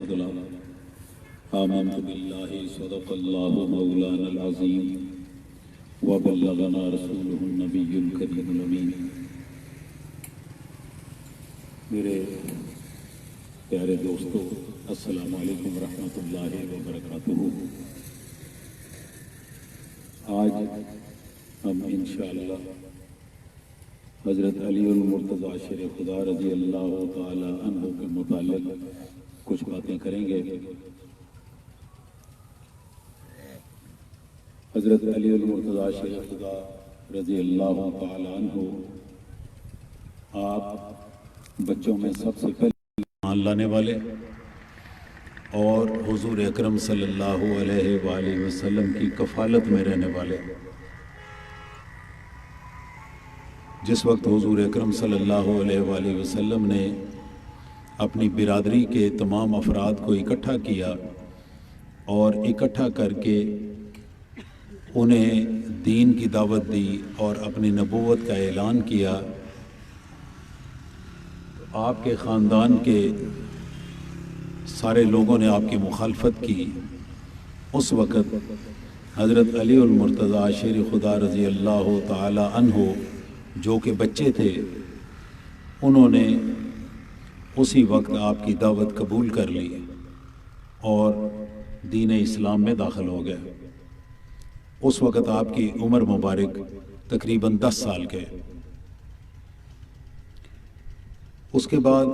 آمنت باللہ صدق اللہ مولانا العظیم وبلغنا رسولہ النبی الکریم الامین۔ میرے پیارے دوستو، السلام علیکم ورحمۃ اللہ وبرکاتہ۔ آج ہم انشاءاللہ حضرت علی المرتضیٰ شیر خدا رضی اللہ تعالی عنہ کے متعلق کچھ باتیں کریں گے۔ حضرت علی المرتضیٰ شیر خدا رضی اللہ تعالی عنہ آپ بچوں میں سب سے پہلے ایمان لانے والے اور حضور اکرم صلی اللہ علیہ وآلہ وسلم کی کفالت میں رہنے والے۔ جس وقت حضور اکرم صلی اللہ علیہ وآلہ وسلم نے اپنی برادری کے تمام افراد کو اکٹھا کیا اور اکٹھا کر کے انہیں دین کی دعوت دی اور اپنی نبوت کا اعلان کیا، آپ کے خاندان کے سارے لوگوں نے آپ کی مخالفت کی۔ اس وقت حضرت علی المرتضیٰ شیر خدا رضی اللہ تعالی عنہ جو کہ بچے تھے، انہوں نے اسی وقت آپ کی دعوت قبول کر لی اور دین اسلام میں داخل ہو گئے۔ اس وقت آپ کی عمر مبارک تقریباً 10 سال کے۔ اس کے بعد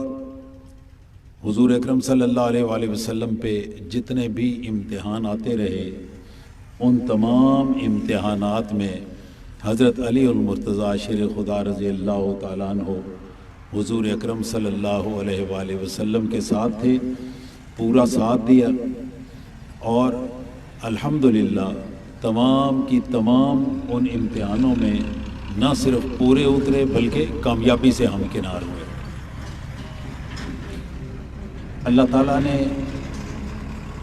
حضور اکرم صلی اللہ علیہ وآلہ وسلم پہ جتنے بھی امتحان آتے رہے، ان تمام امتحانات میں حضرت علی المرتضیٰ شیر خدا رضی اللہ تعالیٰ عنہ حضور اکرم صلی اللہ علیہ وآلہ وسلم کے ساتھ تھے، پورا ساتھ دیا اور الحمدللہ تمام کی تمام ان امتحانوں میں نہ صرف پورے اترے بلکہ کامیابی سے ہمکنار ہوئے۔ اللہ تعالیٰ نے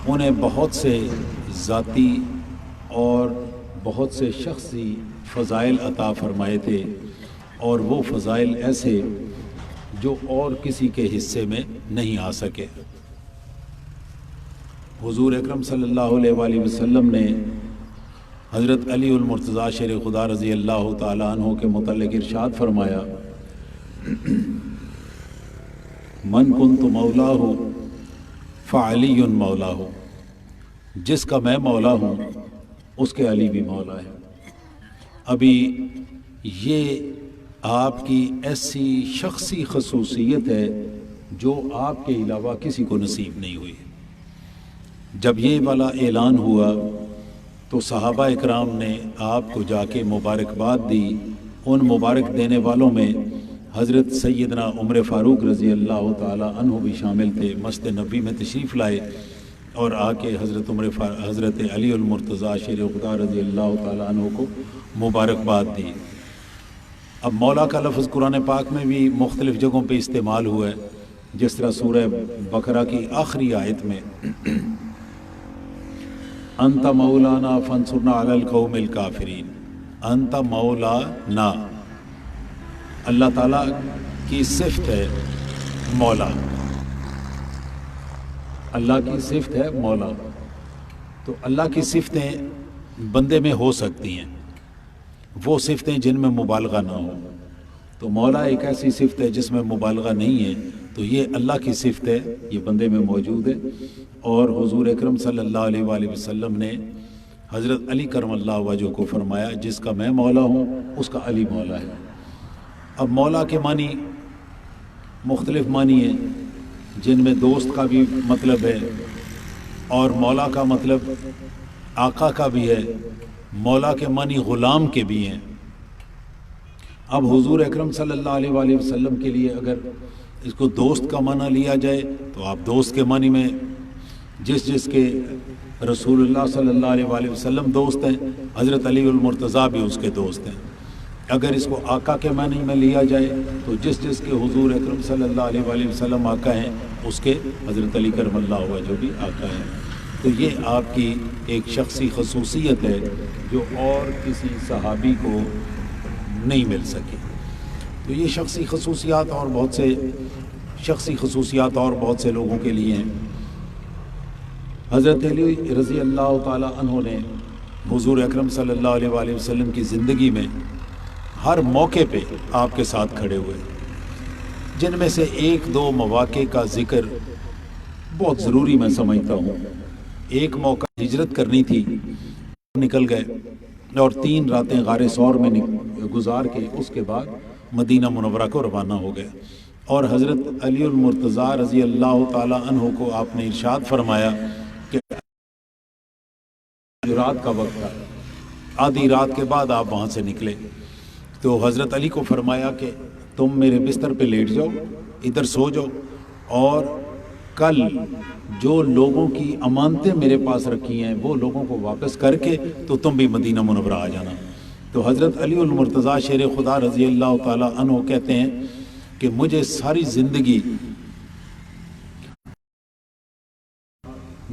انہیں بہت سے ذاتی اور بہت سے شخصی فضائل عطا فرمائے تھے، اور وہ فضائل ایسے جو اور کسی کے حصے میں نہیں آ سکے۔ حضور اکرم صلی اللہ علیہ وآلہ وسلم نے حضرت علی المرتضیٰ شیر خدا رضی اللہ تعالی عنہ کے متعلق ارشاد فرمایا، من کنت مولاہ فعلی مولاہ، جس کا میں مولا ہوں اس کے علی بھی مولا ہے۔ ابھی یہ آپ کی ایسی شخصی خصوصیت ہے جو آپ کے علاوہ کسی کو نصیب نہیں ہوئی۔ جب یہ والا اعلان ہوا تو صحابہ اکرام نے آپ کو جا کے مبارکباد دی۔ ان مبارک دینے والوں میں حضرت سیدنا عمر فاروق رضی اللہ تعالی عنہ بھی شامل تھے۔ مسجد نبوی میں تشریف لائے اور آ کے حضرت علی المرتضیٰ شیر خدا رضی اللہ تعالی عنہ کو مبارکباد دی۔ اب مولا کا لفظ قرآن پاک میں بھی مختلف جگہوں پہ استعمال ہوا ہے، جس طرح سورہ بقرہ کی آخری آیت میں انت مولانا فانصرنا علی القوم الکافرین، انت مولانا، اللہ تعالیٰ کی صفت ہے مولا، اللہ کی صفت ہے مولا۔ تو اللہ کی صفتیں بندے میں ہو سکتی ہیں، وہ صفتیں جن میں مبالغہ نہ ہو۔ تو مولا ایک ایسی صفت ہے جس میں مبالغہ نہیں ہے، تو یہ اللہ کی صفت ہے، یہ بندے میں موجود ہے۔ اور حضور اکرم صلی اللہ علیہ وآلہ وسلم نے حضرت علی کرم اللہ وجہہ کو فرمایا، جس کا میں مولا ہوں اس کا علی مولا ہے۔ اب مولا کے معنی مختلف معنی ہیں، جن میں دوست کا بھی مطلب ہے اور مولا کا مطلب آقا کا بھی ہے، مولا کے معنی غلام کے بھی ہیں۔ اب حضور اکرم صلی اللہ علیہ وآلہ وسلم کے لیے اگر اس کو دوست کا معنی لیا جائے تو آپ دوست کے معنی میں جس کے رسول اللہ صلی اللہ علیہ وآلہ وسلم دوست ہیں، حضرت علی المرتضیٰ بھی اس کے دوست ہیں۔ اگر اس کو آقا کے معنی میں لیا جائے تو جس کے حضور اکرم صلی اللہ علیہ وآلہ وسلم آقا ہیں، اس کے حضرت علی کرم اللہ وجہہ بھی آقا ہیں۔ تو یہ آپ کی ایک شخصی خصوصیت ہے جو اور کسی صحابی کو نہیں مل سکی۔ تو یہ شخصی خصوصیات اور بہت سے لوگوں کے لیے ہیں۔ حضرت علی رضی اللہ تعالی عنہ نے حضور اکرم صلی اللہ علیہ وآلہ وسلم کی زندگی میں ہر موقع پہ آپ کے ساتھ کھڑے ہوئے، جن میں سے ایک دو مواقع کا ذکر بہت ضروری میں سمجھتا ہوں۔ ایک موقع ہجرت کرنی تھی، نکل گئے اور 3 راتیں غار ثور میں گزار کے اس کے بعد مدینہ منورہ کو روانہ ہو گئے، اور حضرت علی المرتضیٰ رضی اللہ تعالی عنہ کو آپ نے ارشاد فرمایا کہ رات کا وقت تھا، آدھی رات کے بعد آپ وہاں سے نکلے، تو حضرت علی کو فرمایا کہ تم میرے بستر پہ لیٹ جاؤ، ادھر سو جاؤ، اور کل جو لوگوں کی امانتیں میرے پاس رکھی ہیں وہ لوگوں کو واپس کر کے تو تم بھی مدینہ منورہ آ جانا۔ تو حضرت علی المرتضیٰ شیر خدا رضی اللہ تعالی عنہ کہتے ہیں کہ مجھے ساری زندگی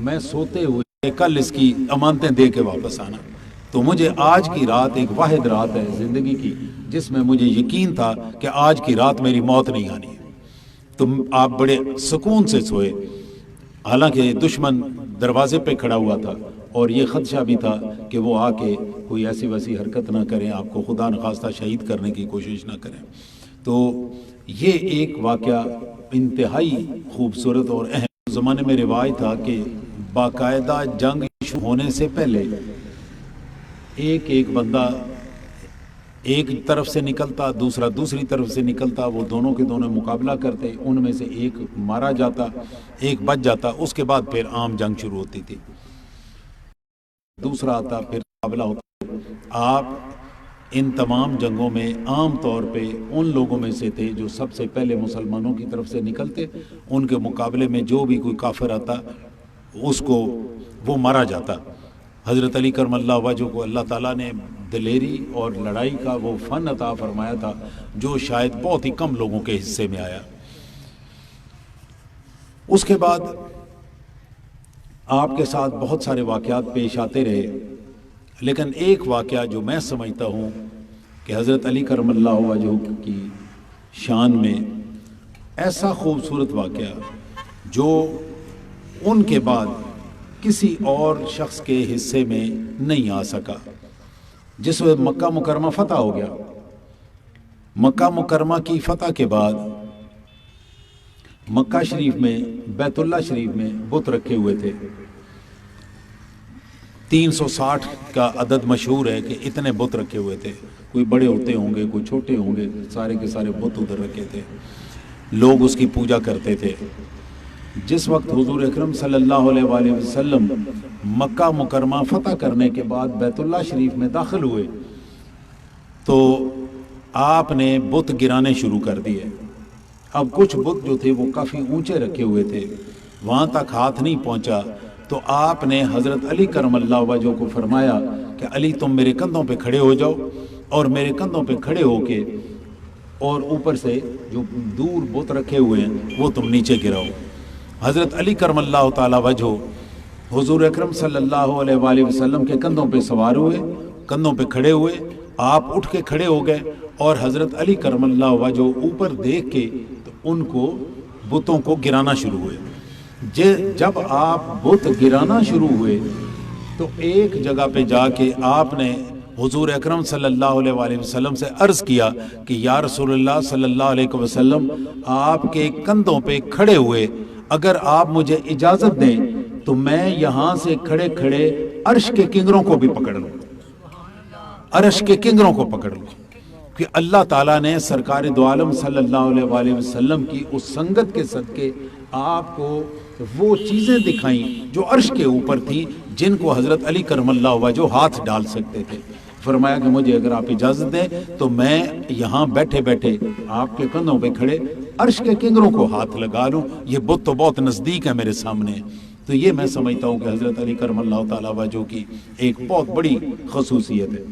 میں سوتے ہوئے کل اس کی امانتیں دے کے واپس آنا، تو مجھے آج کی رات ایک واحد رات ہے زندگی کی جس میں مجھے یقین تھا کہ آج کی رات میری موت نہیں آنی ہے۔ تو آپ بڑے سکون سے سوئے، حالانکہ دشمن دروازے پہ کھڑا ہوا تھا اور یہ خدشہ بھی تھا کہ وہ آ کے کوئی ایسی ویسی حرکت نہ کریں، آپ کو خدا نخواستہ شہید کرنے کی کوشش نہ کریں۔ تو یہ ایک واقعہ انتہائی خوبصورت اور اہم۔ زمانے میں رواج تھا کہ باقاعدہ جنگ شروع ہونے سے پہلے ایک بندہ ایک طرف سے نکلتا، دوسرا دوسری طرف سے نکلتا، وہ دونوں کے دونوں مقابلہ کرتے، ان میں سے ایک مارا جاتا، ایک بچ جاتا، اس کے بعد پھر عام جنگ شروع ہوتی تھی، دوسرا آتا، پھر مقابلہ ہوتا۔ آپ ان تمام جنگوں میں عام طور پہ ان لوگوں میں سے تھے جو سب سے پہلے مسلمانوں کی طرف سے نکلتے، ان کے مقابلے میں جو بھی کوئی کافر آتا اس کو وہ مارا جاتا۔ حضرت علی کرم اللہ وجہ کو اللہ تعالیٰ نے دلیری اور لڑائی کا وہ فن عطا فرمایا تھا جو شاید بہت ہی کم لوگوں کے حصے میں آیا۔ اس کے بعد آپ کے ساتھ بہت سارے واقعات پیش آتے رہے، لیکن ایک واقعہ جو میں سمجھتا ہوں کہ حضرت علی کرم اللہ وجہ کی شان میں ایسا خوبصورت واقعہ جو ان کے بعد کسی اور شخص کے حصے میں نہیں آ سکا، جس وقت مکہ مکرمہ فتح ہو گیا۔ مکہ مکرمہ کی فتح کے بعد مکہ شریف میں بیت اللہ شریف میں بت رکھے ہوئے تھے، 360 کا عدد مشہور ہے کہ اتنے بت رکھے ہوئے تھے، کوئی بڑے ہوتے ہوں گے کوئی چھوٹے ہوں گے، سارے کے سارے بت ادھر رکھے تھے، لوگ اس کی پوجا کرتے تھے۔ جس وقت حضور اکرم صلی اللہ علیہ وآلہ وسلم مکہ مکرمہ فتح کرنے کے بعد بیت اللہ شریف میں داخل ہوئے تو آپ نے بت گرانے شروع کر دیے۔ اب کچھ بت جو تھے وہ کافی اونچے رکھے ہوئے تھے، وہاں تک ہاتھ نہیں پہنچا، تو آپ نے حضرت علی کرم اللہ وجہ کو فرمایا کہ علی تم میرے کندھوں پہ کھڑے ہو جاؤ، اور میرے کندھوں پہ کھڑے ہو کے اور اوپر سے جو دور بت رکھے ہوئے ہیں وہ تم نیچے گراؤ۔ حضرت علی کرم اللہ تعالی وجہ حضور اکرم صلی اللہ علیہ وآلہ وسلم کے کندھوں پہ سوار ہوئے، کندھوں پہ کھڑے ہوئے، آپ اٹھ کے کھڑے ہو گئے، اور حضرت علی کرم اللہ وجہ اوپر دیکھ کے تو ان کو بتوں کو گرانا شروع ہوئے۔ جب آپ بت گرانا شروع ہوئے تو ایک جگہ پہ جا کے آپ نے حضور اکرم صلی اللہ علیہ وآلہ وسلم سے عرض کیا کہ یا رسول اللہ صلی اللہ علیہ وسلم، آپ کے کندھوں پہ کھڑے ہوئے، اگر آپ مجھے اجازت دیں تو میں یہاں سے کھڑے کھڑے عرش کے کنگروں کو بھی پکڑ لوں، عرش کے کنگروں کو پکڑ لوں، کہ اللہ تعالیٰ نے سرکار دو عالم صلی اللہ علیہ وآلہ وسلم کی اس سنگت کے صدقے آپ کو وہ چیزیں دکھائیں جو عرش کے اوپر تھیں، جن کو حضرت علی کرم اللہ وجہ ہاتھ ڈال سکتے تھے۔ فرمایا کہ مجھے اگر آپ اجازت دیں تو میں یہاں بیٹھے بیٹھے آپ کے کندھوں پہ کھڑے عرش کے کنگروں کو ہاتھ لگا لوں، یہ بت تو بہت نزدیک ہے میرے سامنے۔ تو یہ میں سمجھتا ہوں کہ حضرت علی کرم اللہ تعالیٰ وجہ کی ایک بہت بڑی خصوصیت ہے۔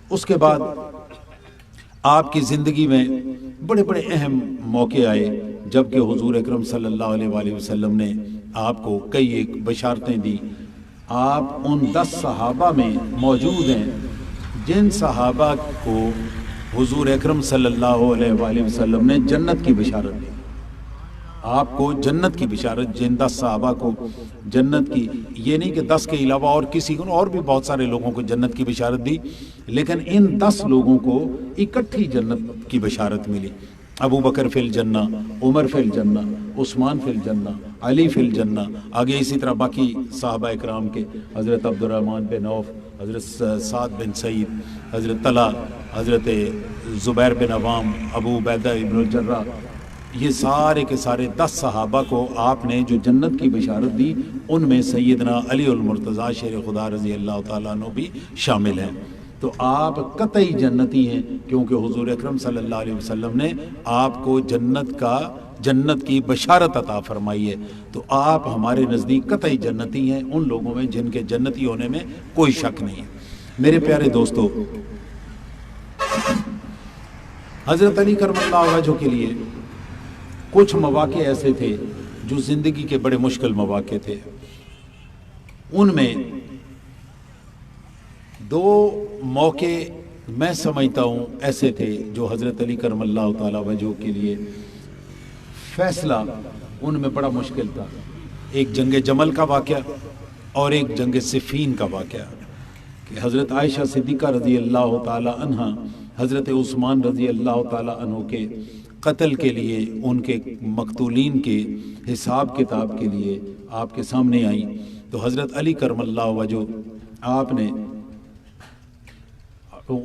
اس کے بعد آپ کی زندگی میں بڑے بڑے اہم موقع آئے جبکہ حضور اکرم صلی اللہ علیہ وآلہ وسلم نے آپ کو کئی ایک بشارتیں دی۔ آپ ان 10 صحابہ میں موجود ہیں جن صحابہ کو حضور اکرم صلی اللہ علیہ وآلہ وسلم نے جنت کی بشارت دی۔ آپ کو جنت کی بشارت، جن 10 صحابہ کو جنت کی، یہ نہیں کہ 10 کے علاوہ اور کسی کو، اور بھی بہت سارے لوگوں کو جنت کی بشارت دی، لیکن ان 10 لوگوں کو اکٹھی جنت کی بشارت ملی۔ ابو بکر فی الجنہ، عمر فی الجنہ، عثمان فی الجنہ، علی فی الجنہ، آگے اسی طرح باقی صحابہ اکرام کے، حضرت عبد الرحمن بن عوف، حضرت سعد بن سعید، حضرت طلحہ، حضرت زبیر بن عوام، ابو عبیدہ ابن الجراح، یہ سارے کے سارے 10 صحابہ کو آپ نے جو جنت کی بشارت دی، ان میں سیدنا علی المرتضیٰ شیر خدا رضی اللہ تعالیٰ عنہ بھی شامل ہیں۔ تو آپ قطعی جنتی ہیں، کیونکہ حضور اکرم صلی اللہ علیہ وسلم نے آپ کو جنت کی بشارت عطا فرمائی ہے، تو آپ ہمارے نزدیک قطعی جنتی ہیں، ان لوگوں میں جن کے جنتی ہونے میں کوئی شک نہیں ہے۔ میرے پیارے دوستو، حضرت علی کرم اللہ وجہ کے لیے کچھ مواقع ایسے تھے جو زندگی کے بڑے مشکل مواقع تھے، ان میں 2 موقع میں سمجھتا ہوں ایسے تھے جو حضرت علی کرم اللہ تعالی وجہ کے لیے فیصلہ ان میں بڑا مشکل تھا۔ ایک جنگ جمل کا واقعہ اور ایک جنگ صفین کا واقعہ، کہ حضرت عائشہ صدیقہ رضی اللہ تعالی عنہ حضرت عثمان رضی اللہ تعالی عنہ کے قتل کے لیے، ان کے مقتولین کے حساب کتاب کے لیے آپ کے سامنے آئیں، تو حضرت علی کرم اللہ وجہ آپ نے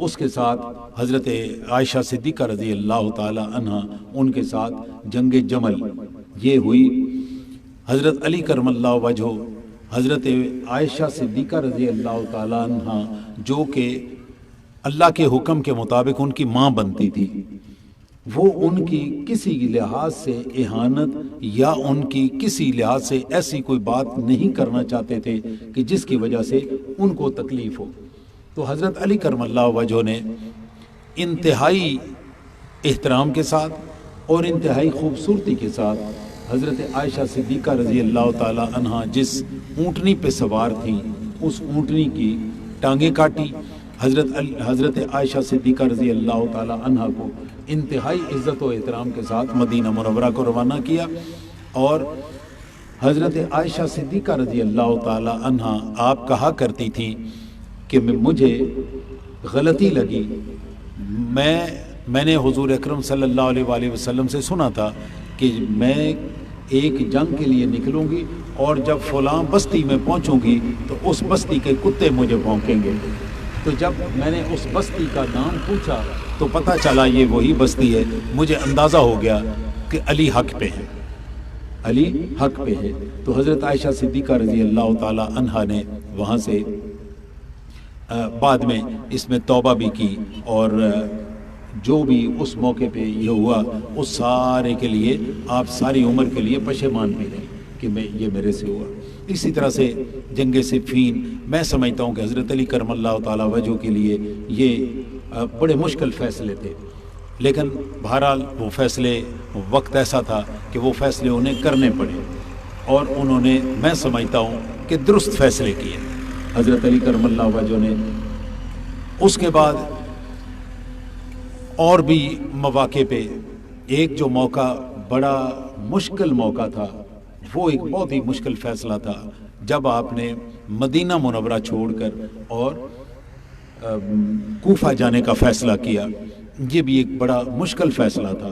اس کے ساتھ حضرت عائشہ صدیقہ رضی اللہ تعالی عنہ ان کے ساتھ جنگ جمل یہ ہوئی۔ حضرت علی کرم اللہ وجہ حضرت عائشہ صدیقہ رضی اللہ تعالی عنہ، جو کہ اللہ کے حکم کے مطابق ان کی ماں بنتی تھی، وہ ان کی کسی لحاظ سے اہانت یا ان کی کسی لحاظ سے ایسی کوئی بات نہیں کرنا چاہتے تھے کہ جس کی وجہ سے ان کو تکلیف ہو۔ تو حضرت علی کرم اللہ وجہ نے انتہائی احترام کے ساتھ اور انتہائی خوبصورتی کے ساتھ حضرت عائشہ صدیقہ رضی اللہ تعالی عنہ جس اونٹنی پہ سوار تھیں، اس اونٹنی کی ٹانگیں کاٹی، حضرت عائشہ صدیقہ رضی اللہ تعالی عنہ کو انتہائی عزت و احترام کے ساتھ مدینہ منورہ کو روانہ کیا، اور حضرت عائشہ صدیقہ رضی اللہ تعالی عنہ آپ کہا کرتی تھیں کہ مجھے غلطی لگی، میں نے حضور اکرم صلی اللہ علیہ وآلہ وسلم سے سنا تھا کہ میں ایک جنگ کے لیے نکلوں گی، اور جب فلاں بستی میں پہنچوں گی تو اس بستی کے کتے مجھے بھونکیں گے۔ تو جب میں نے اس بستی کا نام پوچھا تو پتہ چلا یہ وہی بستی ہے، مجھے اندازہ ہو گیا کہ علی حق پہ ہے، علی حق پہ ہے۔ تو حضرت عائشہ صدیقہ رضی اللہ تعالی عنہا نے وہاں سے بعد میں اس میں توبہ بھی کی، اور جو بھی اس موقع پہ یہ ہوا اس سارے کے لیے آپ ساری عمر کے لیے پشیمان بھی رہے کہ یہ میرے سے ہوا۔ اسی طرح سے جنگ صفین، میں سمجھتا ہوں کہ حضرت علی کرم اللہ تعالی وجہ کے لیے یہ بڑے مشکل فیصلے تھے، لیکن بہرحال وہ فیصلے، وقت ایسا تھا کہ وہ فیصلے انہیں کرنے پڑے، اور انہوں نے، میں سمجھتا ہوں کہ درست فیصلے کیے حضرت علی کرم اللہ وجہ نے۔ اس کے بعد اور بھی مواقع پہ ایک جو موقع بڑا مشکل موقع تھا، وہ ایک بہت ہی مشکل فیصلہ تھا، جب آپ نے مدینہ منورہ چھوڑ کر اور کوفہ جانے کا فیصلہ کیا۔ یہ بھی ایک بڑا مشکل فیصلہ تھا،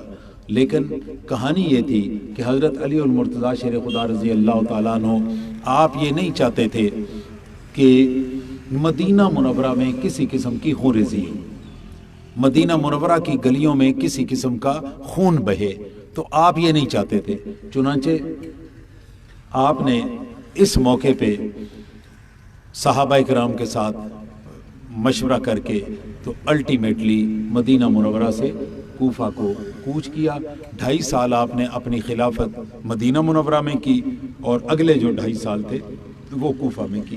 لیکن کہانی یہ تھی کہ حضرت علی المرتضیٰ شیر خدا رضی اللہ تعالیٰ عنہ آپ یہ نہیں چاہتے تھے کہ مدینہ منورہ میں کسی قسم کی خون ریزی ہو، مدینہ منورہ کی گلیوں میں کسی قسم کا خون بہے، تو آپ یہ نہیں چاہتے تھے۔ چنانچہ آپ نے اس موقع پہ صحابہ کرام کے ساتھ مشورہ کر کے تو الٹیمیٹلی مدینہ منورہ سے کوفہ کو کوچ کیا۔ 2.5 سال آپ نے اپنی خلافت مدینہ منورہ میں کی، اور اگلے جو 2.5 سال تھے وہ کوفہ میں کی۔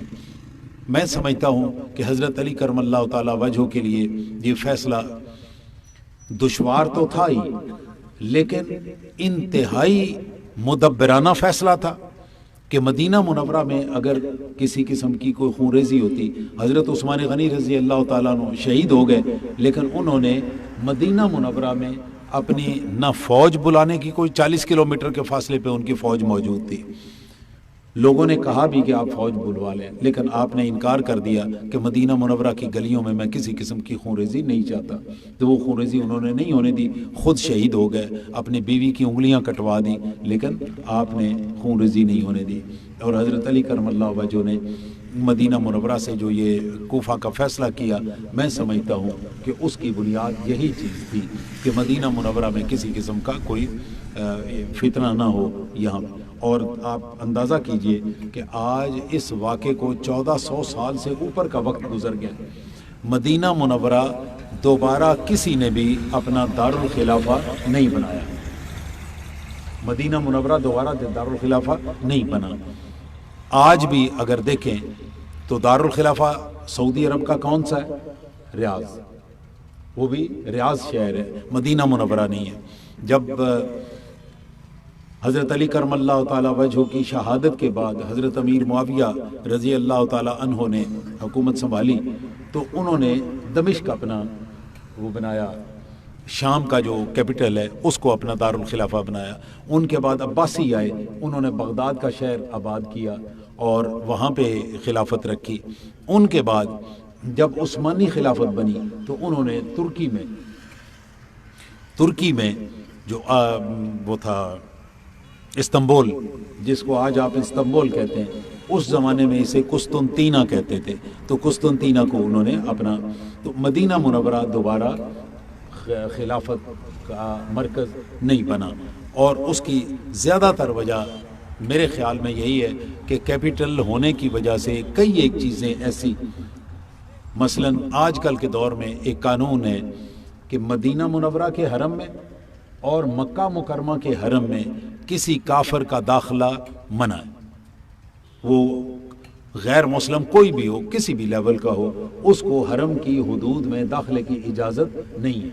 میں سمجھتا ہوں کہ حضرت علی کرم اللہ تعالی وجہ کے لیے یہ فیصلہ دشوار تو تھا ہی، لیکن انتہائی مدبرانہ فیصلہ تھا کہ مدینہ منورہ میں اگر کسی قسم کی کوئی خون ریزی ہوتی، حضرت عثمان غنی رضی اللہ تعالیٰ عنہ شہید ہو گئے، لیکن انہوں نے مدینہ منورہ میں اپنی نہ فوج بلانے کی، کوئی 40 کلومیٹر کے فاصلے پہ ان کی فوج موجود تھی. لوگوں نے کہا بھی کہ آپ فوج بلوا لیں، لیکن آپ نے انکار کر دیا کہ مدینہ منورہ کی گلیوں میں کسی قسم کی خونریزی نہیں چاہتا. تو وہ خونریزی انہوں نے نہیں ہونے دی، خود شہید ہو گئے، اپنی بیوی کی انگلیاں کٹوا دی، لیکن آپ نے خونریزی نہیں ہونے دی. اور حضرت علی کرم اللہ وجہہ نے مدینہ منورہ سے جو یہ کوفہ کا فیصلہ کیا، میں سمجھتا ہوں کہ اس کی بنیاد یہی چیز تھی کہ مدینہ منورہ میں کسی قسم کا کوئی فتنہ نہ ہو یہاں. اور آپ اندازہ کیجئے کہ آج اس واقعے کو 1400 سال سے اوپر کا وقت گزر گیا. مدینہ منورہ دوبارہ کسی نے بھی اپنا دارالخلافہ نہیں بنایا. مدینہ منورہ دوبارہ دارالخلافہ نہیں بنا. آج بھی اگر دیکھیں تو دارالخلافہ سعودی عرب کا کون سا ہے؟ ریاض. وہ بھی ریاض شہر ہے، مدینہ منورہ نہیں ہے. جب حضرت علی کرم اللہ تعالی وجہ کی شہادت کے بعد حضرت امیر معاویہ رضی اللہ تعالی عنہ نے حکومت سنبھالی تو انہوں نے دمشق اپنا وہ بنایا، شام کا جو کیپٹل ہے اس کو اپنا دارالخلافہ بنایا. ان کے بعد عباسی آئے، انہوں نے بغداد کا شہر آباد کیا اور وہاں پہ خلافت رکھی. ان کے بعد جب عثمانی خلافت بنی تو انہوں نے ترکی میں جو وہ تھا استنبول، جس کو آج آپ استنبول کہتے ہیں، اس زمانے میں اسے قسطنطینہ کہتے تھے، تو قسطنطینہ کو انہوں نے اپنا. تو مدینہ منورہ دوبارہ خلافت کا مرکز نہیں بنا. اور اس کی زیادہ تر وجہ میرے خیال میں یہی ہے کہ کیپٹل ہونے کی وجہ سے کئی ایک چیزیں ایسی، مثلا آج کل کے دور میں ایک قانون ہے کہ مدینہ منورہ کے حرم میں اور مکہ مکرمہ کے حرم میں کسی کافر کا داخلہ منع ہے. وہ غیر مسلم کوئی بھی ہو، کسی بھی لیول کا ہو، اس کو حرم کی حدود میں داخلے کی اجازت نہیں ہے.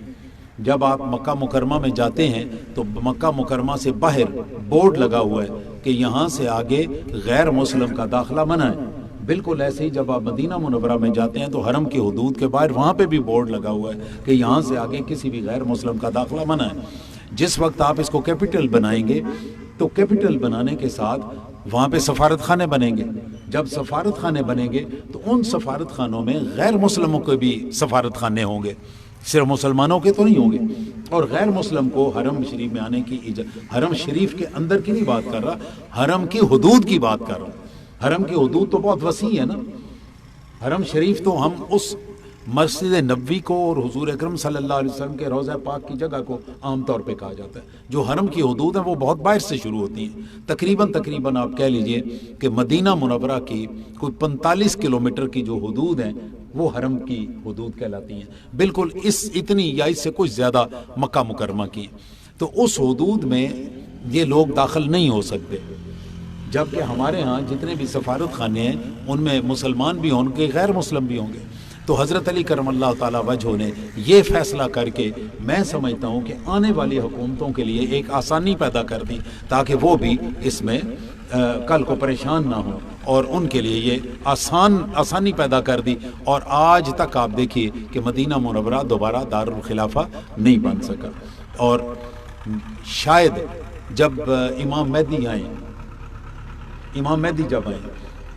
جب آپ مکہ مکرمہ میں جاتے ہیں تو مکہ مکرمہ سے باہر بورڈ لگا ہوا ہے کہ یہاں سے آگے غیر مسلم کا داخلہ منع ہے. بالکل ایسے ہی جب آپ مدینہ منورہ میں جاتے ہیں تو حرم کی حدود کے باہر وہاں پہ بھی بورڈ لگا ہوا ہے کہ یہاں سے آگے کسی بھی غیر مسلم کا داخلہ منع ہے. جس وقت آپ اس کو کیپٹل بنائیں گے تو کیپٹل بنانے کے ساتھ وہاں پہ سفارت خانے بنیں گے. جب سفارت خانے بنیں گے تو ان سفارت خانوں میں غیر مسلموں کے بھی سفارت خانے ہوں گے، صرف مسلمانوں کے تو نہیں ہوں گے. اور غیر مسلم کو حرم شریف میں آنے کی حرم شریف کے اندر کی نہیں بات کر رہا، حرم کی حدود کی بات کر رہا ہوں. حرم کی حدود تو بہت وسیع ہے نا. حرم شریف تو ہم اس مسجد نبوی کو اور حضور اکرم صلی اللہ علیہ وسلم کے روضہ پاک کی جگہ کو عام طور پہ کہا جاتا ہے. جو حرم کی حدود ہیں وہ بہت باہر سے شروع ہوتی ہیں. تقریباً آپ کہہ لیجئے کہ مدینہ منورہ کی کوئی 45 کلومیٹر کی جو حدود ہیں وہ حرم کی حدود کہلاتی ہیں، بالکل اتنی یا اس سے کچھ زیادہ مکہ مکرمہ کی. تو اس حدود میں یہ لوگ داخل نہیں ہو سکتے. جبکہ ہمارے ہاں جتنے بھی سفارت خانے ہیں ان میں مسلمان بھی ہوں گے، غیر مسلم بھی ہوں گے. تو حضرت علی کرم اللہ تعالی وجہ نے یہ فیصلہ کر کے میں سمجھتا ہوں کہ آنے والی حکومتوں کے لیے ایک آسانی پیدا کر دی تاکہ وہ بھی اس میں کل کو پریشان نہ ہوں، اور ان کے لیے یہ آسانی پیدا کر دی. اور آج تک آپ دیکھیے کہ مدینہ منورہ دوبارہ دارالخلافہ نہیں بن سکا. اور شاید جب امام مہدی جب آئے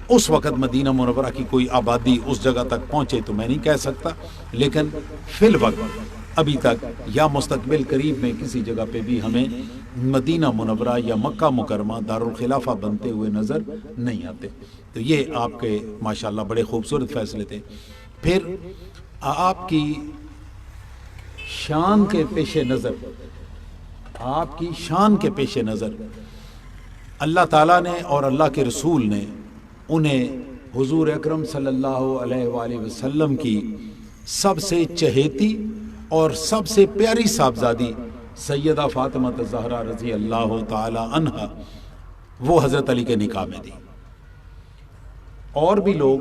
اس وقت مدینہ منورہ کی کوئی آبادی اس جگہ تک پہنچے تو میں نہیں کہہ سکتا، لیکن فی الوقت ابھی تک یا مستقبل قریب میں کسی جگہ پہ بھی ہمیں مدینہ منورہ یا مکہ مکرمہ دارالخلافہ بنتے ہوئے نظر نہیں آتے. تو یہ آپ کے ماشاءاللہ بڑے خوبصورت فیصلے تھے. پھر آپ کی شان کے پیش نظر اللہ تعالیٰ نے اور اللہ کے رسول نے انہیں حضور اکرم صلی اللہ علیہ وآلہ وسلم کی سب سے چہیتی اور سب سے پیاری صاحبزادی سیدہ فاطمہ الزہرا رضی اللہ تعالی عنہا وہ حضرت علی کے نکاح میں دی. اور بھی لوگ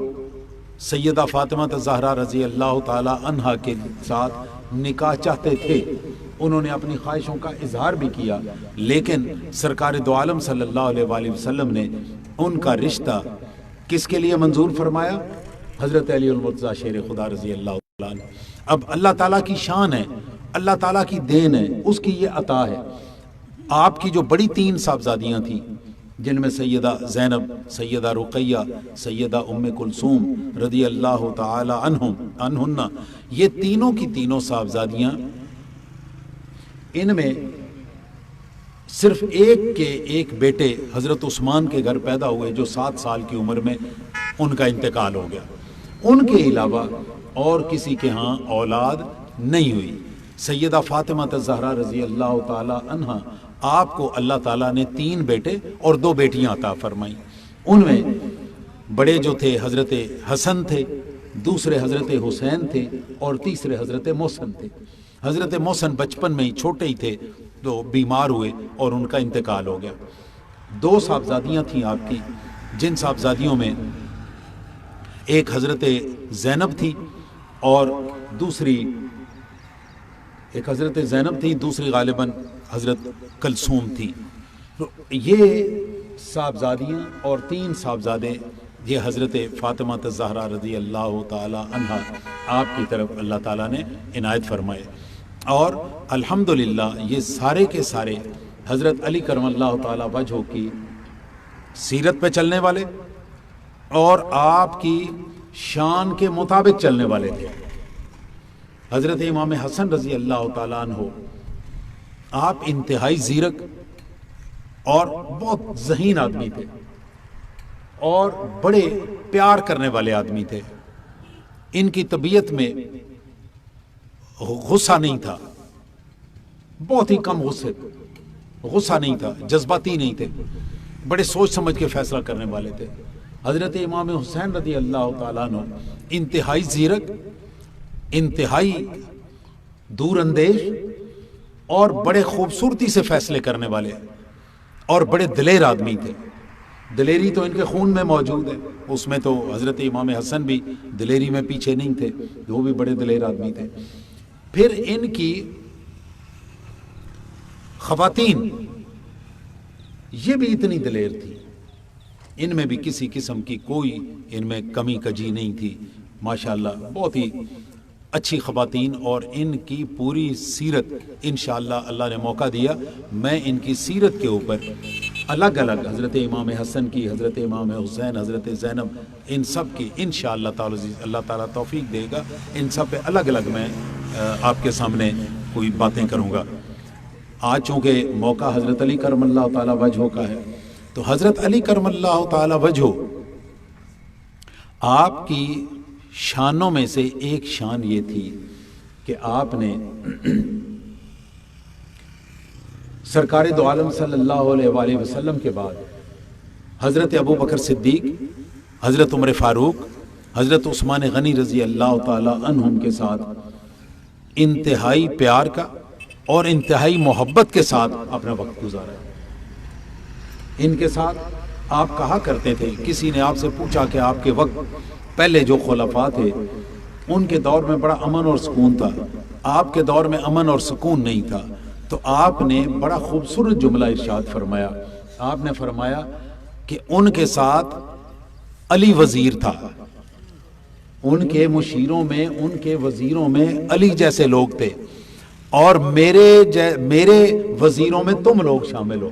سیدہ فاطمہ الزہرا رضی اللہ تعالی عنہا کے ساتھ نکاح چاہتے تھے، انہوں نے اپنی خواہشوں کا اظہار بھی کیا، لیکن سرکار دو عالم صلی اللہ علیہ وآلہ وسلم نے ان کا رشتہ کس کے لیے منظور فرمایا؟ حضرت علی المرتضیٰ شیر خدا رضی اللہ تعالیٰ عنہ. اب اللہ تعالیٰ کی شان ہے اللہ تعالیٰ کی دین ہے، اس کی یہ عطا ہے۔ آپ کی جو بڑی 3 صاحبزادیاں تھیں، جن میں سیدہ زینب، سیدہ رقیہ، سیدہ ام کلثوم رضی اللہ تعالی عنہن، یہ تینوں کی تینوں صاحبزادیاں، ان میں صرف ایک بیٹے حضرت عثمان کے گھر پیدا ہوئے جو 7 سال کی عمر میں ان کا انتقال ہو گیا۔ ان کے علاوہ اور کسی کے ہاں اولاد نہیں ہوئی۔ سیدہ فاطمہ الزہرا رضی اللہ تعالی عنہا، آپ کو اللہ تعالیٰ نے 3 بیٹے اور 2 بیٹیاں عطا فرمائیں۔ ان میں بڑے جو تھے حضرت حسن تھے، دوسرے حضرت حسین تھے، اور تیسرے حضرت محسن تھے۔ حضرت محسن بچپن میں ہی چھوٹے ہی تھے تو بیمار ہوئے اور ان کا انتقال ہو گیا۔ 2 صاحبزادیاں تھیں آپ کی، جن صاحبزادیوں میں ایک حضرت زینب تھی اور دوسری غالباً حضرت کلثوم تھی۔ یہ صاحبزادیاں اور 3 صاحبزادے، یہ حضرت فاطمہ الزہرا رضی اللہ تعالی عنہا آپ کی طرف اللہ تعالیٰ نے عنایت فرمائے، اور الحمدللہ یہ سارے کے سارے حضرت علی کرم اللہ تعالی وجہ کی سیرت پہ چلنے والے اور آپ کی شان کے مطابق چلنے والے تھے۔ حضرت امام حسن رضی اللہ تعالیٰ عنہ، آپ انتہائی زیرک اور بہت ذہین آدمی تھے اور بڑے پیار کرنے والے آدمی تھے۔ ان کی طبیعت میں غصہ نہیں تھا، بہت ہی کم غصہ نہیں تھا، جذباتی نہیں تھے، بڑے سوچ سمجھ کے فیصلہ کرنے والے تھے۔ حضرت امام حسین رضی اللہ تعالیٰ عنہ انتہائی زیرک، انتہائی دور اندیش اور بڑے خوبصورتی سے فیصلے کرنے والے اور بڑے دلیر آدمی تھے۔ دلیری تو ان کے خون میں موجود ہے، اس میں تو حضرت امام حسن بھی دلیری میں پیچھے نہیں تھے، وہ بھی بڑے دلیر آدمی تھے۔ پھر ان کی خواتین یہ بھی اتنی دلیر تھی، ان میں بھی کسی قسم کی کوئی ان میں کمی کجی نہیں تھی، ماشاءاللہ بہت ہی اچھی خواتین۔ اور ان کی پوری سیرت انشاءاللہ اللہ نے موقع دیا، میں ان کی سیرت کے اوپر الگ الگ، حضرت امام حسن کی، حضرت امام حسین، حضرت زینب، ان سب کی انشاءاللہ تعالی اللہ تعالیٰ توفیق دے گا، ان سب پہ الگ الگ میں آپ کے سامنے کوئی باتیں کروں گا۔ آج چونکہ موقع حضرت علی کرم اللہ تعالیٰ وجہ کا ہے، تو حضرت علی کرم اللہ تعالیٰ وجہ، آپ کی شانوں میں سے ایک شان یہ تھی کہ آپ نے سرکار دو عالم صلی اللہ علیہ وآلہ وسلم کے بعد حضرت ابو بکر صدیق، حضرت عمر فاروق، حضرت عثمان غنی رضی اللہ تعالی عنہم کے ساتھ انتہائی پیار کا اور انتہائی محبت کے ساتھ اپنا وقت گزارا۔ ان کے ساتھ آپ کہا کرتے تھے، کسی نے آپ سے پوچھا کہ آپ کے وقت پہلے جو خلفاء تھے ان کے دور میں بڑا امن اور سکون تھا، آپ کے دور میں امن اور سکون نہیں تھا، تو آپ نے بڑا خوبصورت جملہ ارشاد فرمایا۔ آپ نے فرمایا کہ ان کے ساتھ علی وزیر تھا، ان کے مشیروں میں، ان کے وزیروں میں علی جیسے لوگ تھے، اور میرے وزیروں میں تم لوگ شامل ہو،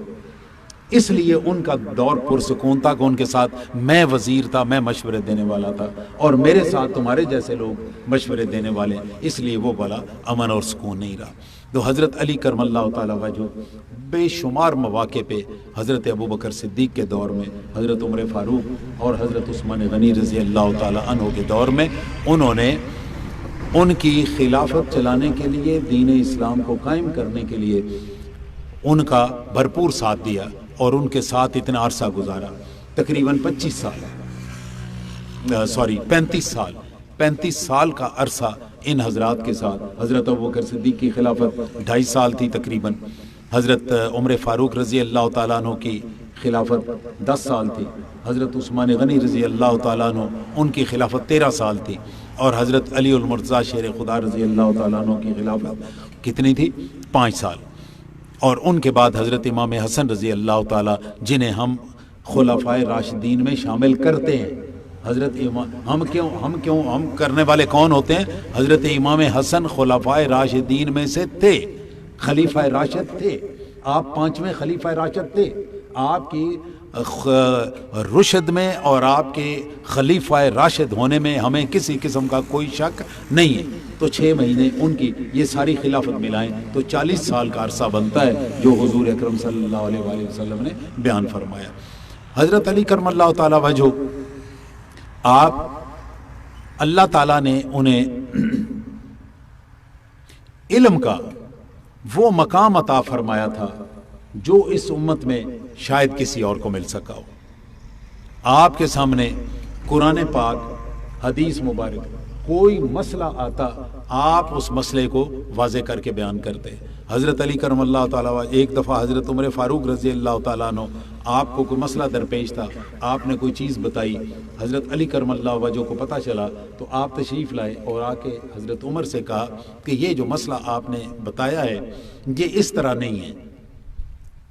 اس لیے ان کا دور پرسکون تھا کہ ان کے ساتھ میں وزیر تھا، میں مشورے دینے والا تھا، اور میرے ساتھ تمہارے جیسے لوگ مشورے دینے والے، اس لیے وہ بڑا امن اور سکون نہیں رہا۔ تو حضرت علی کرم اللہ تعالیٰ وجہ بے شمار مواقع پہ حضرت ابو بکر صدیق کے دور میں، حضرت عمر فاروق اور حضرت عثمان غنی رضی اللہ تعالیٰ عنہ کے دور میں انہوں نے ان کی خلافت چلانے کے لیے، دین اسلام کو قائم کرنے کے لیے ان کا بھرپور ساتھ دیا، اور ان کے ساتھ اتنا عرصہ گزارا، تقریباً 35 سال کا عرصہ ان حضرات کے ساتھ۔ حضرت ابوبکر صدیق کی خلافت 2.5 سال تھی تقریباً، حضرت عمر فاروق رضی اللہ تعالیٰ عنہ کی خلافت 10 سال تھی، حضرت عثمان غنی رضی اللہ تعالیٰ عنہ ان کی خلافت 13 سال تھی، اور حضرت علی المرتضیٰ شیر خدا رضی اللہ تعالیٰ عنہ کی خلافت کتنی تھی؟ 5 سال۔ اور ان کے بعد حضرت امام حسن رضی اللہ تعالیٰ، جنہیں ہم خلفائے راشدین میں شامل کرتے ہیں، ہم کرنے والے کون ہوتے ہیں؟ حضرت امام حسن خلفائے راشدین میں سے تھے، خلیفہ راشد تھے، آپ 5ویں خلیفہ راشد تھے، آپ کی رشد میں اور آپ کے خلیفہ راشد ہونے میں ہمیں کسی قسم کا کوئی شک نہیں ہے۔ تو 6 مہینے ان کی یہ ساری خلافت ملائیں تو 40 سال کا عرصہ بنتا ہے جو حضور اکرم صلی اللہ علیہ وآلہ وسلم نے بیان فرمایا۔ حضرت علی کرم اللہ تعالی وجہ، آپ اللہ تعالیٰ نے انہیں علم کا وہ مقام عطا فرمایا تھا جو اس امت میں شاید کسی اور کو مل سکا ہو۔ آپ کے سامنے قرآن پاک، حدیث مبارک، کوئی مسئلہ آتا آپ اس مسئلے کو واضح کر کے بیان کرتے۔ حضرت علی کرم اللہ تعالیٰ، ایک دفعہ حضرت عمر فاروق رضی اللہ تعالیٰ عنہ، آپ کو کوئی مسئلہ درپیش تھا، آپ نے کوئی چیز بتائی، حضرت علی کرم اللہ وجہ کو پتہ چلا تو آپ تشریف لائے اور آ کے حضرت عمر سے کہا کہ یہ جو مسئلہ آپ نے بتایا ہے یہ اس طرح نہیں ہے،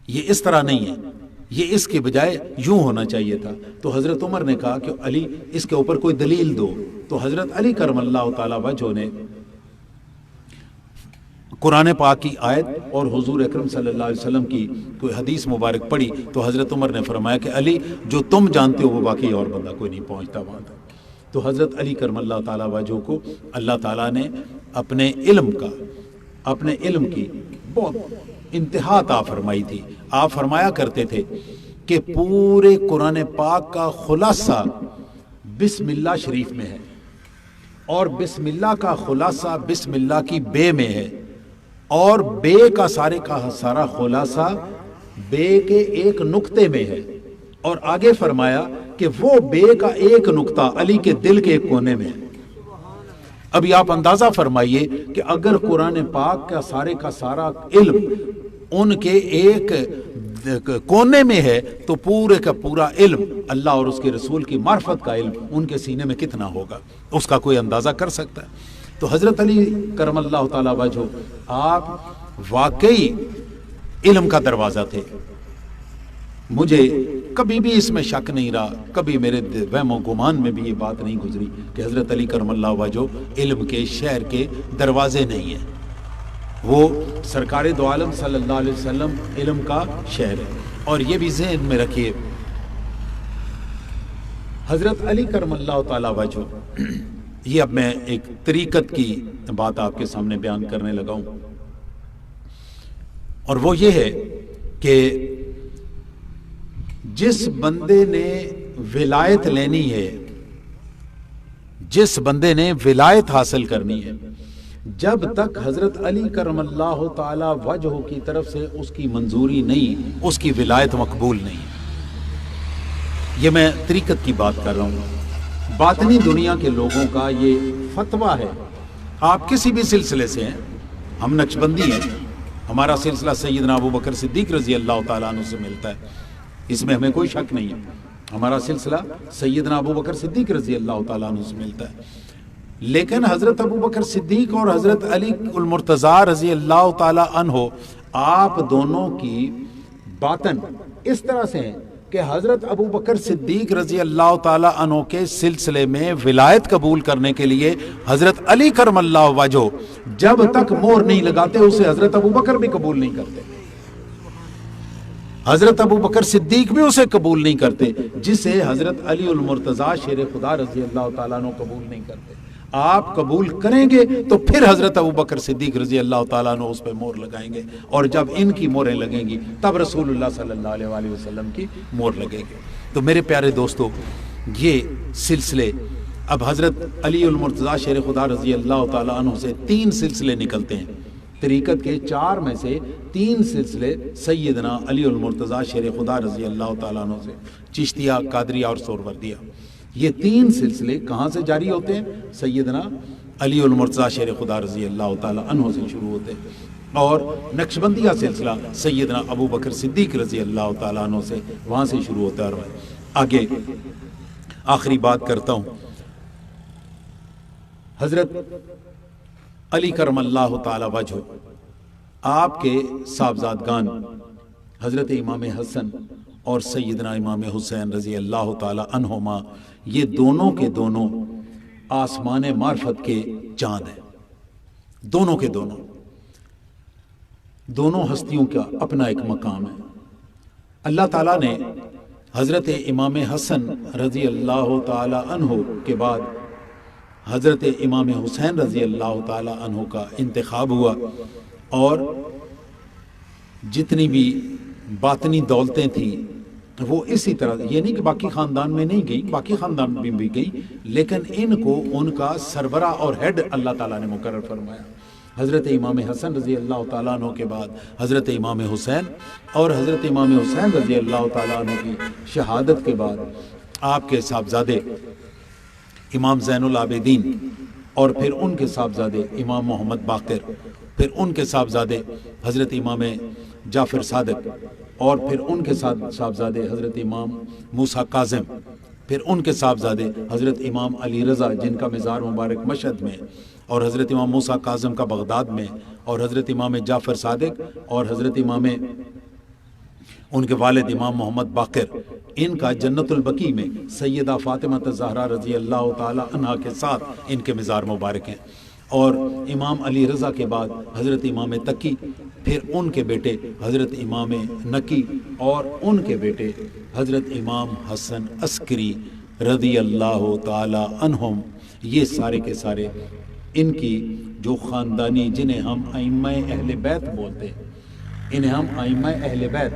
یہ اس طرح نہیں ہے، یہ اس کے بجائے یوں ہونا چاہیے تھا۔ تو حضرت عمر نے کہا کہ علی اس کے اوپر کوئی دلیل دو۔ تو حضرت علی کرم اللہ تعالیٰ وجہ نے قرآن پاک کی آیت اور حضور اکرم صلی اللہ علیہ وسلم کی کوئی حدیث مبارک پڑھی تو حضرت عمر نے فرمایا کہ علی جو تم جانتے ہو وہ باقی اور بندہ کوئی نہیں پہنچتا وہاں تک۔ تو حضرت علی کرم اللہ تعالیٰ وجہ کو اللہ تعالیٰ نے اپنے علم کی بہت انتہا عطا فرمائی تھی۔ آپ فرمایا کرتے تھے کہ پورے قرآن پاک کا خلاصہ بسم اللہ شریف میں ہے، اور بسم اللہ کا خلاصہ بسم اللہ کی بے میں ہے، اور بے کا سارا خلاصہ بے کے ایک نقطے میں ہے، اور آگے فرمایا کہ وہ بے کا ایک نقطہ علی کے دل کے ایک کونے میں ہے۔ ابھی آپ اندازہ فرمائیے کہ اگر قرآن پاک کا سارا علم ان کے ایک کونے میں ہے تو پورے کا پورا علم اللہ اور اس کے رسول کی معرفت کا علم ان کے سینے میں کتنا ہوگا، اس کا کوئی اندازہ کر سکتا ہے۔ تو حضرت علی کرم اللہ تعالیٰ وجہ، آپ واقعی علم کا دروازہ تھے۔ مجھے کبھی بھی اس میں شک نہیں رہا، کبھی میرے وہم و گمان میں بھی یہ بات نہیں گزری کہ حضرت علی کرم اللہ وجہ علم کے شہر کے دروازے نہیں ہیں۔ وہ سرکار دو عالم صلی اللہ علیہ وسلم علم کا شہر ہے۔ اور یہ بھی ذہن میں رکھیے، حضرت علی کرم اللہ تعالیٰ وجہ، یہ اب میں ایک طریقت کی بات آپ کے سامنے بیان کرنے لگا ہوں، اور وہ یہ ہے کہ جس بندے نے ولایت لینی ہے، جس بندے نے ولایت حاصل کرنی ہے، جب تک حضرت علی کرم اللہ تعالی وجہ کی طرف سے اس کی منظوری نہیں، اس کی ولایت مقبول نہیں۔ یہ میں طریقت کی بات کر رہا ہوں، باطنی دنیا کے لوگوں کا یہ فتویٰ ہے۔ آپ کسی بھی سلسلے سے ہیں، ہم نقشبندی ہیں، ہمارا سلسلہ سیدنا ابو بکر صدیق رضی اللہ تعالیٰ عنہ سے ملتا ہے، اس میں ہمیں کوئی شک نہیں ہے، ہمارا سلسلہ سیدنا ابو بکر صدیق رضی اللہ تعالیٰ عنہ سے ملتا ہے۔ لیکن حضرت ابو بکر صدیق اور حضرت علی المرتضیٰ رضی اللہ تعالیٰ عنہ، آپ دونوں کی باطن اس طرح سے ہیں کہ حضرت ابو بکر صدیق رضی اللہ تعالیٰ عنہ کے سلسلے میں ولایت قبول کرنے کے لیے حضرت علی کرم اللہ وجہ جب تک مہر نہیں لگاتے اسے حضرت ابو بکر بھی قبول نہیں کرتے، حضرت ابو بکر صدیق بھی اسے قبول نہیں کرتے، جسے حضرت علی المرتضیٰ شیر خدا رضی اللہ تعالیٰ عنہ قبول نہیں کرتے۔ آپ قبول کریں گے تو پھر حضرت ابو بکر صدیق رضی اللہ تعالیٰ عنہ اس پہ مہر لگائیں گے، اور جب ان کی مہریں لگیں گی تب رسول اللہ صلی اللہ علیہ وآلہ وسلم کی مہر لگے گی۔ تو میرے پیارے دوستو، یہ سلسلے اب حضرت علی المرتضیٰ شیر خدا رضی اللہ تعالیٰ عنہ سے 3 سلسلے نکلتے ہیں، طریقت کے 4 میں سے 3 سلسلے سیدنا علی المرتضیٰ شیر خدا رضی اللہ تعالیٰ عنہ سے، چشتیہ، قادریہ اور سہروردیہ۔ یہ 3 سلسلے کہاں سے جاری ہوتے ہیں؟ سیدنا علی المرتضیٰ شیر خدا رضی اللہ تعالیٰ عنہ سے شروع ہوتے ہیں، اور نقشبندیہ سلسلہ سیدنا ابو بکر صدیق رضی اللہ تعالیٰ عنہ سے وہاں سے شروع ہوتا ہے۔ اور میں آگے آخری بات کرتا ہوں، حضرت علی کرم اللہ تعالی وجہ، آپ کے صاحبزادگان حضرت امام حسن اور سیدنا امام حسین رضی اللہ تعالی عنہما، یہ دونوں کے دونوں آسمان معرفت کے چاند ہیں، دونوں کے دونوں، دونوں ہستیوں کا اپنا ایک مقام ہے۔ اللہ تعالیٰ نے حضرت امام حسن رضی اللہ تعالی عنہ کے بعد حضرت امام حسین رضی اللہ تعالی عنہ کا انتخاب ہوا، اور جتنی بھی باطنی دولتیں تھیں وہ اسی طرح، یہ نہیں کہ باقی خاندان میں نہیں گئی، باقی خاندان میں بھی گئی، لیکن ان کو ان کا سربراہ اور ہیڈ اللہ تعالیٰ نے مقرر فرمایا۔ حضرت امام حسن رضی اللہ تعالیٰ عنہ کے بعد حضرت امام حسین، اور حضرت امام حسین رضی اللہ تعالیٰ عنہ کی شہادت کے بعد آپ کے صاحبزادے امام زین العابدین، اور پھر ان کے صاحبزادے امام محمد باقر، پھر ان کے صاحبزادے حضرت امام جعفر صادق، اور پھر ان کے صاحبزادے حضرت امام موسیٰ کاظم، پھر ان کے صاحبزادے حضرت امام علی رضا جن کا مزار مبارک مشہد میں، اور حضرت امام موسیٰ کاظم کا بغداد میں، اور حضرت امام جعفر صادق، اور حضرت امام ان کے والد امام محمد باقر، ان کا جنت البقیع میں سیدہ فاطمہ الزہرا رضی اللہ تعالی عنہا کے ساتھ ان کے مزار مبارک ہیں، اور امام علی رضا کے بعد حضرت امام تقی، پھر ان کے بیٹے حضرت امام نقی، اور ان کے بیٹے حضرت امام حسن عسکری رضی اللہ تعالی عنہم، یہ سارے کے سارے ان کی جو خاندانی، جنہیں ہم ائمہ اہل بیت بولتے ہیں، انہیں ہم ائمہ اہل بیت،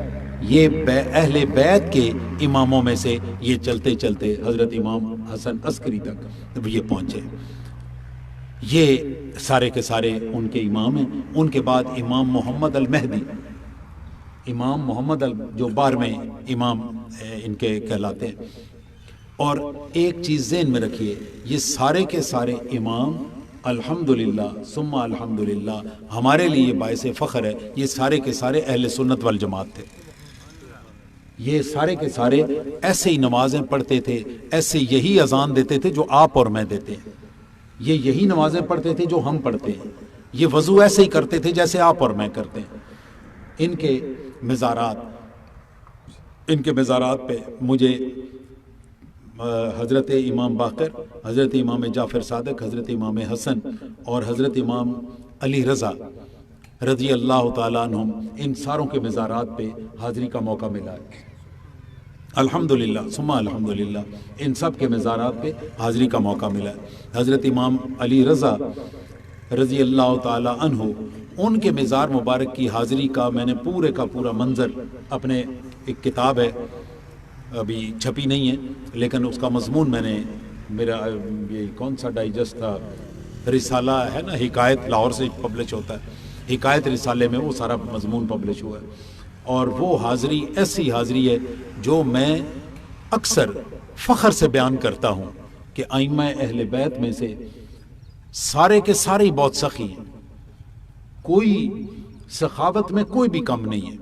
یہ اہل بیت کے اماموں میں سے یہ چلتے چلتے حضرت امام حسن عسکری تک یہ پہنچے۔ یہ سارے کے سارے ان کے امام ہیں۔ ان کے بعد امام محمد المہدی، امام محمد جو 12ویں امام ان کے کہلاتے ہیں۔ اور ایک چیز ذہن میں رکھیے، یہ سارے کے سارے امام الحمدللہ ثم الحمدللہ ہمارے لیے باعث فخر ہے، یہ سارے کے سارے اہل سنت والجماعت تھے۔ یہ سارے کے سارے ایسے ہی نمازیں پڑھتے تھے، ایسے یہی اذان دیتے تھے جو آپ اور میں دیتے ہیں، یہ یہی نمازیں پڑھتے تھے جو ہم پڑھتے ہیں، یہ وضو ایسے ہی کرتے تھے جیسے آپ اور میں کرتے ہیں۔ ان کے مزارات پہ مجھے حضرت امام باقر، حضرت امام جعفر صادق، حضرت امام حسن اور حضرت امام علی رضا رضی اللہ تعالیٰ عنہم، ان ساروں کے مزارات پہ حاضری کا موقع ملا ہے۔ الحمدللہ ثم الحمدللہ ان سب کے مزارات پہ حاضری کا موقع ملا ہے۔ حضرت امام علی رضا رضی اللہ تعالیٰ عنہ، ان کے مزار مبارک کی حاضری کا میں نے پورے کا پورا منظر، اپنے ایک کتاب ہے، ابھی چھپی نہیں ہے لیکن اس کا مضمون میں نے، میرا یہ کون سا ڈائجسٹ تھا، رسالہ ہے نا، حکایت، لاہور سے پبلش ہوتا ہے، حکایت رسالے میں وہ سارا مضمون پبلش ہوا ہے۔ اور وہ حاضری ایسی حاضری ہے جو میں اکثر فخر سے بیان کرتا ہوں کہ ائمہ اہل بیت میں سے سارے کے سارے ہی بہت سخی ہیں، کوئی سخاوت میں کوئی بھی کم نہیں ہے،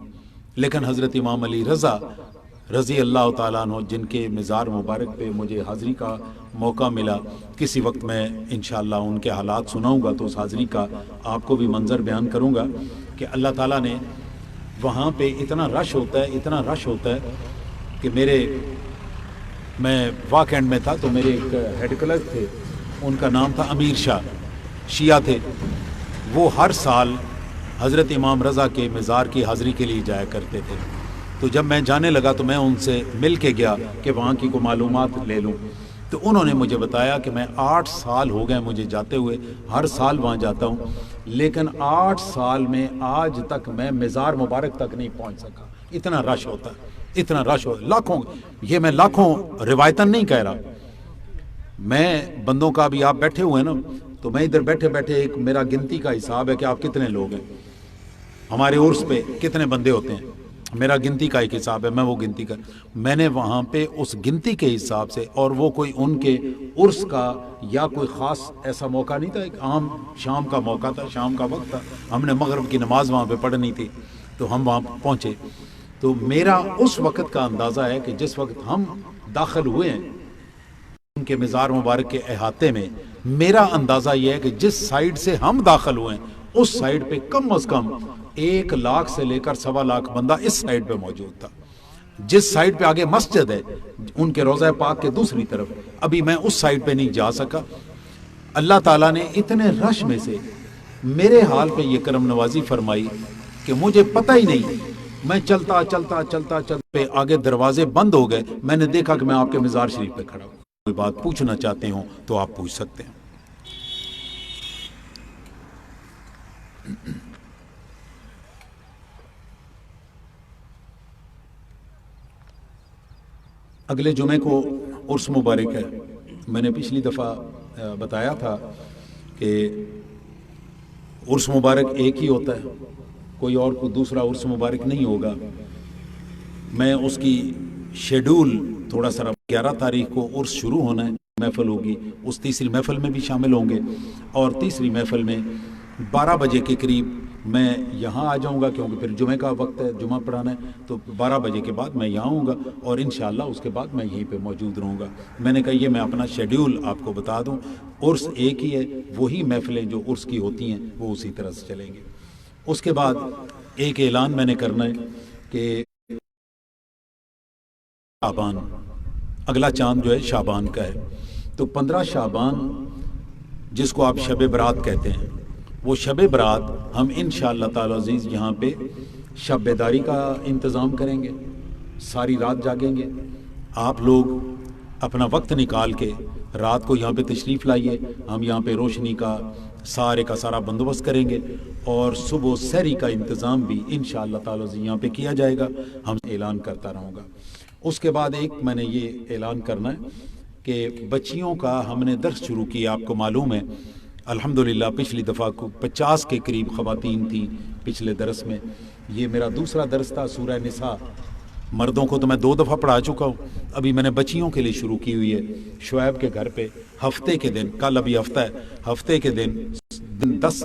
لیکن حضرت امام علی رضا رضی اللہ تعالیٰ عنہ، جن کے مزار مبارک پہ مجھے حاضری کا موقع ملا، کسی وقت میں انشاءاللہ ان کے حالات سناؤں گا تو اس حاضری کا آپ کو بھی منظر بیان کروں گا کہ اللہ تعالیٰ نے وہاں پہ اتنا رش ہوتا ہے، اتنا رش ہوتا ہے کہ میں واک اینڈ میں تھا تو میرے ایک ہیڈ کلرک تھے، ان کا نام تھا امیر شاہ، شیعہ تھے، وہ ہر سال حضرت امام رضا کے مزار کی حاضری کے لیے جایا کرتے تھے۔ تو جب میں جانے لگا تو میں ان سے مل کے گیا کہ وہاں کی کوئی معلومات لے لوں، تو انہوں نے مجھے بتایا کہ میں 8 سال ہو گئے مجھے جاتے ہوئے، ہر سال وہاں جاتا ہوں، لیکن 8 سال میں آج تک میں مزار مبارک تک نہیں پہنچ سکا، اتنا رش ہوتا ہے، اتنا رش ہوتا ہے، لاکھوں، یہ میں لاکھوں روایتاً نہیں کہہ رہا، میں بندوں کا، بھی آپ بیٹھے ہوئے ہیں نا، تو میں ادھر بیٹھے بیٹھے ایک میرا گنتی کا حساب ہے کہ آپ کتنے لوگ ہیں، ہمارے عرس پہ کتنے بندے ہوتے ہیں، میرا گنتی کا ایک حساب ہے، میں وہ گنتی کر، میں نے وہاں پہ اس گنتی کے حساب سے، اور وہ کوئی ان کے عرس کا یا کوئی خاص ایسا موقع نہیں تھا، ایک عام شام کا موقع تھا، شام کا وقت تھا، ہم نے مغرب کی نماز وہاں پہ پڑھنی تھی، تو ہم وہاں پہنچے، تو میرا اس وقت کا اندازہ ہے کہ جس وقت ہم داخل ہوئے ہیں ان کے مزار مبارک کے احاطے میں، میرا اندازہ یہ ہے کہ جس سائیڈ سے ہم داخل ہوئے ہیں اس سائیڈ پہ کم از کم 1 لاکھ سے لے کر 1.25 لاکھ بندہ اس سائیڈ پہ موجود تھا، جس سائڈ پہ آگے مسجد ہے ان کے روضہ پاک کے دوسری طرف، ابھی میں اس سائڈ پہ نہیں جا سکا۔ اللہ تعالیٰ نے اتنے رش میں سے میرے حال پہ یہ کرم نوازی فرمائی کہ مجھے پتہ ہی نہیں، میں چلتا چلتا چلتا چلتے آگے دروازے بند ہو گئے، میں نے دیکھا کہ میں آپ کے مزار شریف پہ کھڑا ہوں۔ کوئی بات پوچھنا چاہتے ہوں تو آپ پوچھ سکتے ہیں۔ اگلے جمعے کو عرس مبارک ہے۔ میں نے پچھلی دفعہ بتایا تھا کہ عرس مبارک ایک ہی ہوتا ہے، کوئی اور کوئی دوسرا عرس مبارک نہیں ہوگا۔ میں اس کی شیڈول تھوڑا سا 11 تاریخ کو عرس شروع ہونا ہے، محفل ہوگی، اس تیسری محفل میں بھی شامل ہوں گے، اور تیسری محفل میں 12 بجے کے قریب میں یہاں آ جاؤں گا، کیونکہ پھر جمعہ کا وقت ہے، جمعہ پڑھانا ہے، تو 12 بجے کے بعد میں یہاں ہوں گا، اور انشاءاللہ اس کے بعد میں یہیں پہ موجود رہوں گا۔ میں نے کہا یہ میں اپنا شیڈیول آپ کو بتا دوں، عرس ایک ہی ہے، وہی محفلیں جو عرس کی ہوتی ہیں وہ اسی طرح سے چلیں گے۔ اس کے بعد ایک اعلان میں نے کرنا ہے کہ شعبان، اگلا چاند جو ہے شعبان کا ہے، تو 15 شعبان جس کو آپ شب برات کہتے ہیں، وہ شب برات ہم انشاءاللہ تعالی عزیز یہاں پہ شب بیداری کا انتظام کریں گے، ساری رات جاگیں گے۔ آپ لوگ اپنا وقت نکال کے رات کو یہاں پہ تشریف لائیے، ہم یہاں پہ روشنی کا سارے کا سارا بندوبست کریں گے، اور صبح سحری کا انتظام بھی انشاءاللہ تعالی عزیز یہاں پہ کیا جائے گا، ہم اعلان کرتا رہوں گا۔ اس کے بعد ایک میں نے یہ اعلان کرنا ہے کہ بچیوں کا ہم نے درس شروع کیا، آپ کو معلوم ہے الحمدللہ پچھلی دفعہ کو 50 کے قریب خواتین تھیں پچھلے درس میں، یہ میرا دوسرا درس تھا سورہ نساء۔ مردوں کو تو میں 2 دفعہ پڑھا چکا ہوں، ابھی میں نے بچیوں کے لیے شروع کی ہوئی ہے۔ شعیب کے گھر پہ ہفتے کے دن، کل ابھی ہفتہ ہے، ہفتے کے دن 10